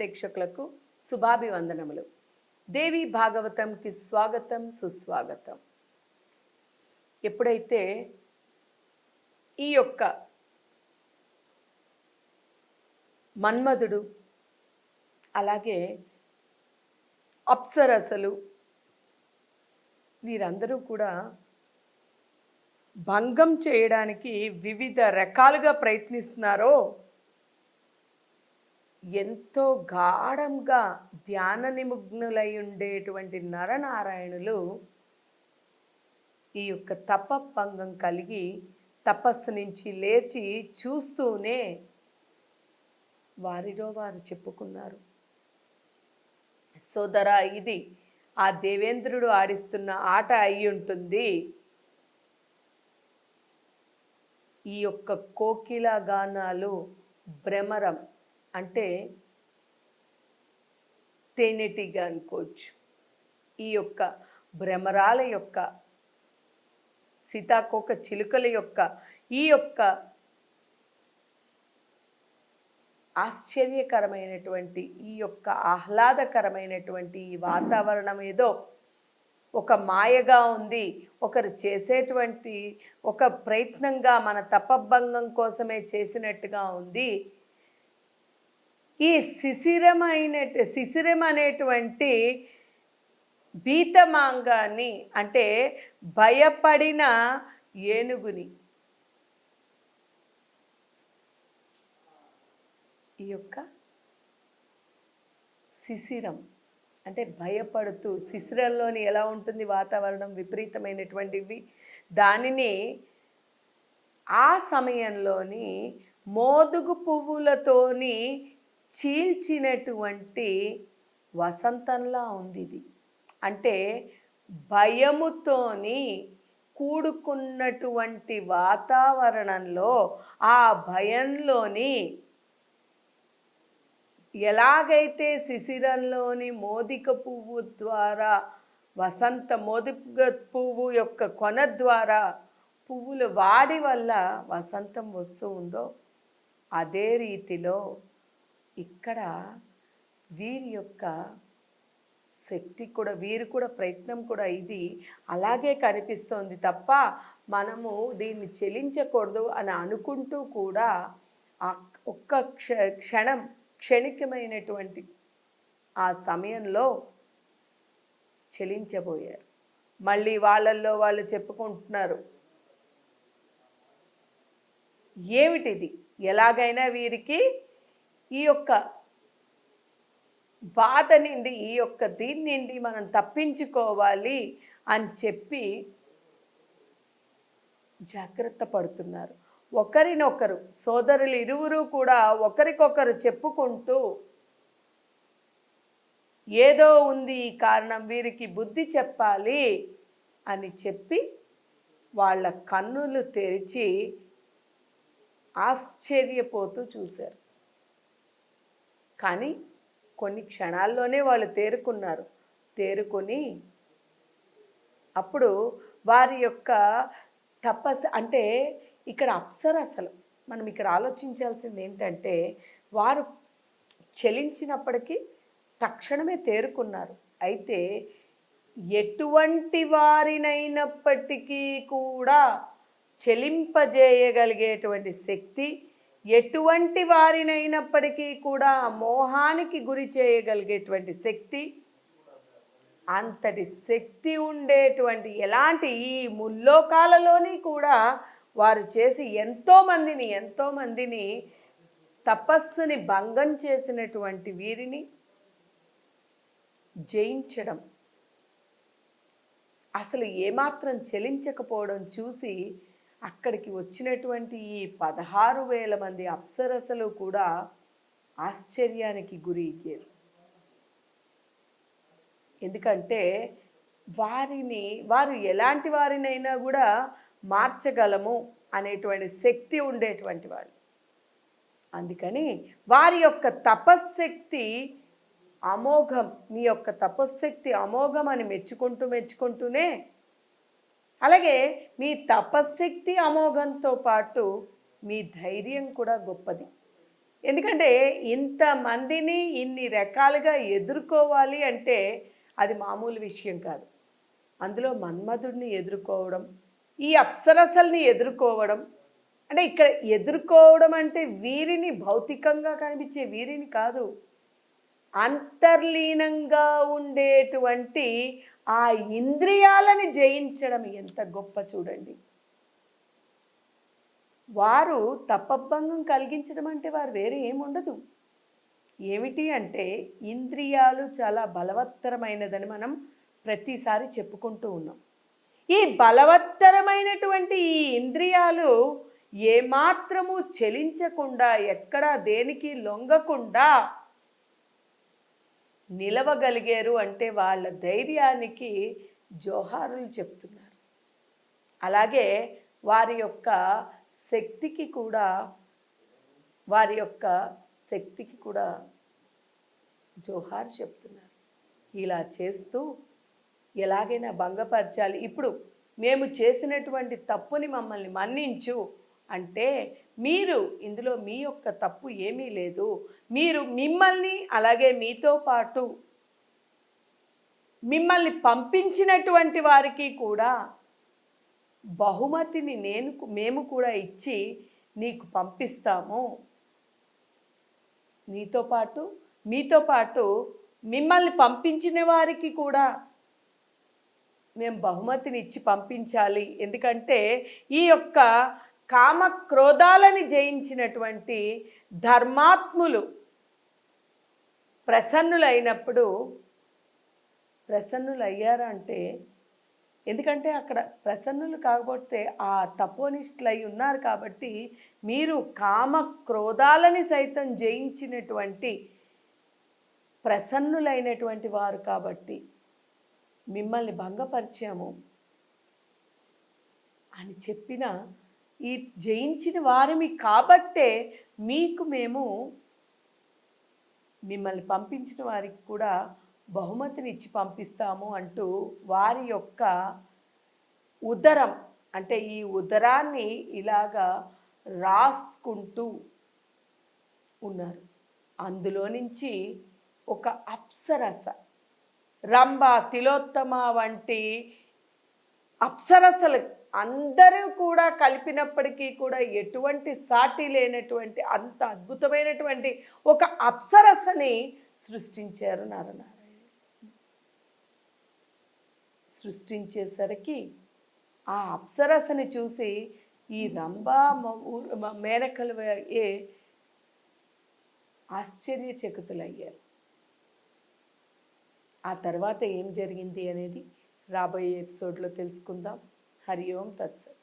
ప్రేక్షకులకు శుభాభివందనములు. దేవి భాగవతంకి స్వాగతం, సుస్వాగతం. ఎప్పుడైతే ఈ యొక్క మన్మధుడు అలాగే అప్సరసలు వీరందరూ కూడా భంగం చేయడానికి వివిధ రకాలుగా ప్రయత్నిస్తున్నారో ఎంతో గాఢంగా ధ్యాన నిమగ్నులై ఉండేటువంటి నరనారాయణులు ఈ యొక్క తపభంగం కలిగి తపస్సు నుంచి లేచి చూస్తూనే వారిలో వారు చెప్పుకున్నారు, సోదరా ఇది ఆ దేవేంద్రుడు ఆడిస్తున్న ఆట అయి ఉంటుంది. ఈ యొక్క కోకిల గానాలు భ్రమరం అంటే తేనెటీగా అనుకోవచ్చు. ఈ యొక్క భ్రమరాల యొక్క సీతాకోక చిలుకల యొక్క ఈ యొక్క ఆశ్చర్యకరమైనటువంటి ఈ యొక్క ఆహ్లాదకరమైనటువంటి ఈ వాతావరణం ఏదో ఒక మాయగా ఉంది, ఒకరు చేసేటువంటి ఒక ప్రయత్నంగా మన తపభంగం కోసమే చేసినట్టుగా ఉంది. ఈ శిశిరం అనేటువంటి భీతమాంగాన్ని అంటే భయపడిన ఏనుగుని ఈ యొక్క శిశిరం అంటే భయపడుతూ, శిశిరంలోని ఎలా ఉంటుంది వాతావరణం విపరీతమైనటువంటివి, దానిని ఆ సమయంలోని మోదుగు పువ్వులతోని చీల్చినటువంటి వసంతంలా ఉంది ఇది. అంటే భయముతోని కూడుకున్నటువంటి వాతావరణంలో ఆ భయంలోని ఎలాగైతే శిశిరంలోని మోదిక పువ్వు ద్వారా మోదిక పువ్వు యొక్క కొన ద్వారా పువ్వుల వాడి వల్ల వసంతం వస్తూ ఉందో అదే రీతిలో ఇక్కడ వీరి యొక్క శక్తి కూడా, వీరు కూడా ప్రయత్నం కూడా ఇది అలాగే కనిపిస్తోంది తప్ప మనము దీన్ని చెలించకూడదు అని అనుకుంటూ కూడా ఒక్క క్షణికమైనటువంటి ఆ సమయంలో చెలించబోయారు. మళ్ళీ వాళ్ళల్లో వాళ్ళు చెప్పుకుంటున్నారు, ఏమిటిది, ఎలాగైనా వీరికి ఈ యొక్క బాధ నుండి ఈ యొక్క దీని నుండి మనం తప్పించుకోవాలి అని చెప్పి జాగ్రత్త పడుతున్నారు. ఒకరినొకరు సోదరులు ఇరువురు కూడా ఒకరికొకరు చెప్పుకుంటూ ఏదో ఉంది ఈ కారణం, వీరికి బుద్ధి చెప్పాలి అని చెప్పి వాళ్ళ కన్నులు తెరిచి ఆశ్చర్యపోతూ చూశారు. కానీ కొన్ని క్షణాల్లోనే వాళ్ళు తేరుకొని అప్పుడు వారి యొక్క తపస్సు అంటే ఇక్కడ అప్సరసలు మనం ఇక్కడ ఆలోచించాల్సింది ఏంటంటే వారు చలించినప్పటికీ తక్షణమే తేరుకున్నారు. అయితే ఎటువంటి వారినైనప్పటికీ కూడా చెలింపజేయగలిగేటువంటి శక్తి, ఎటువంటి వారినైనప్పటికీ కూడా మోహానికి గురి చేయగలిగేటువంటి శక్తి, అంతటి శక్తి ఉండేటువంటి ఎలాంటి ఈ ముల్లోకాలలోని కూడా వారు చేసి ఎంతోమందిని తపస్సుని భంగం చేసినటువంటి వీరిని జయించడం, అసలు ఏమాత్రం చెలించకపోవడం చూసి అక్కడికి వచ్చినటువంటి ఈ 16,000 మంది అప్సరసలు కూడా ఆశ్చర్యానికి గురి అయ్యారు. ఎందుకంటే వారు ఎలాంటి వారినైనా కూడా మార్చగలము అనేటువంటి శక్తి ఉండేటువంటి వాళ్ళు. అందుకని వారి యొక్క తపశ్శక్తి అమోఘం, మీ యొక్క తపశ్శక్తి అమోఘం అని మెచ్చుకుంటూనే అలాగే మీ తపశ్శక్తి అమోఘంతో పాటు మీ ధైర్యం కూడా గొప్పది. ఎందుకంటే ఇంతమందిని ఇన్ని రకాలుగా ఎదుర్కోవాలి అంటే అది మామూలు విషయం కాదు. అందులో మన్మధుడిని ఎదుర్కోవడం, ఈ అప్సరసల్ని ఎదుర్కోవడం, అంటే ఇక్కడ ఎదుర్కోవడం అంటే వీరిని భౌతికంగా కనిపించే వీరిని కాదు, అంతర్లీనంగా ఉండేటువంటి ఆ ఇంద్రియాలని జయించడం ఎంత గొప్ప చూడండి. వారు తపభంగం కలిగించడం అంటే వారు వేరే ఏముండదు. ఏమిటి అంటే ఇంద్రియాలు చాలా బలవత్తరమైనదని మనం ప్రతిసారి చెప్పుకుంటూ ఉన్నాం. ఈ బలవత్తరమైనటువంటి ఈ ఇంద్రియాలు ఏమాత్రము చెలించకుండా, ఎక్కడా దేనికి లొంగకుండా నిలవగలిగారు అంటే వాళ్ళ ధైర్యానికి జోహారులు చెప్తున్నారు. అలాగే వారి యొక్క శక్తికి కూడా జోహార్ చెప్తున్నారు. ఇలా చేస్తూ ఎలాగైనా భంగపరచాలి. ఇప్పుడు మేము చేసినటువంటి తప్పుని మమ్మల్ని మన్నించు అంటే మీరు ఇందులో మీ యొక్క తప్పు ఏమీ లేదు. మీరు మిమ్మల్ని అలాగే మీతో పాటు మిమ్మల్ని పంపించినటువంటి వారికి కూడా బహుమతిని మేము కూడా ఇచ్చి నీకు పంపిస్తాము. మీతో పాటు మిమ్మల్ని పంపించిన వారికి కూడా మేము బహుమతిని ఇచ్చి పంపించాలి. ఎందుకంటే ఈ యొక్క కామ క్రోధాలని జయించినటువంటి ధర్మాత్ములు ప్రసన్నులయ్యారా అంటే, ఎందుకంటే అక్కడ ప్రసన్నులు కాకపోతే ఆ తపోనిష్ఠులు అయి ఉన్నారు కాబట్టి, మీరు కామ క్రోధాలని సైతం జయించినటువంటి ప్రసన్నులైనటువంటి వారు కాబట్టి మిమ్మల్ని భంగపరిచాము అని చెప్పిన ఈ జయించిన వారిని కాబట్టే మీకు మేము మిమ్మల్ని పంపించిన వారికి కూడా బహుమతిని ఇచ్చి పంపిస్తాము అంటూ వారి యొక్క ఉదరం, అంటే ఈ ఉదరాన్ని ఇలాగా రాసుకుంటూ ఉన్నారు. అందులో నుంచి ఒక అప్సరస, రంభ, తిలోత్తమ వంటి అప్సరసలు అందరూ కూడా కలిపినప్పటికీ కూడా ఎటువంటి సాటి లేనటువంటి అంత అద్భుతమైనటువంటి ఒక అప్సరసని సృష్టించారు నరనారాయణ. సృష్టించేసరికి ఆ అప్సరసని చూసి ఈ రంభ మేనకలు ఆశ్చర్యచకితులయ్యారు. ఆ తర్వాత ఏం జరిగింది అనేది రాబోయే ఎపిసోడ్లో తెలుసుకుందాం. హరి ఓం తత్సత్.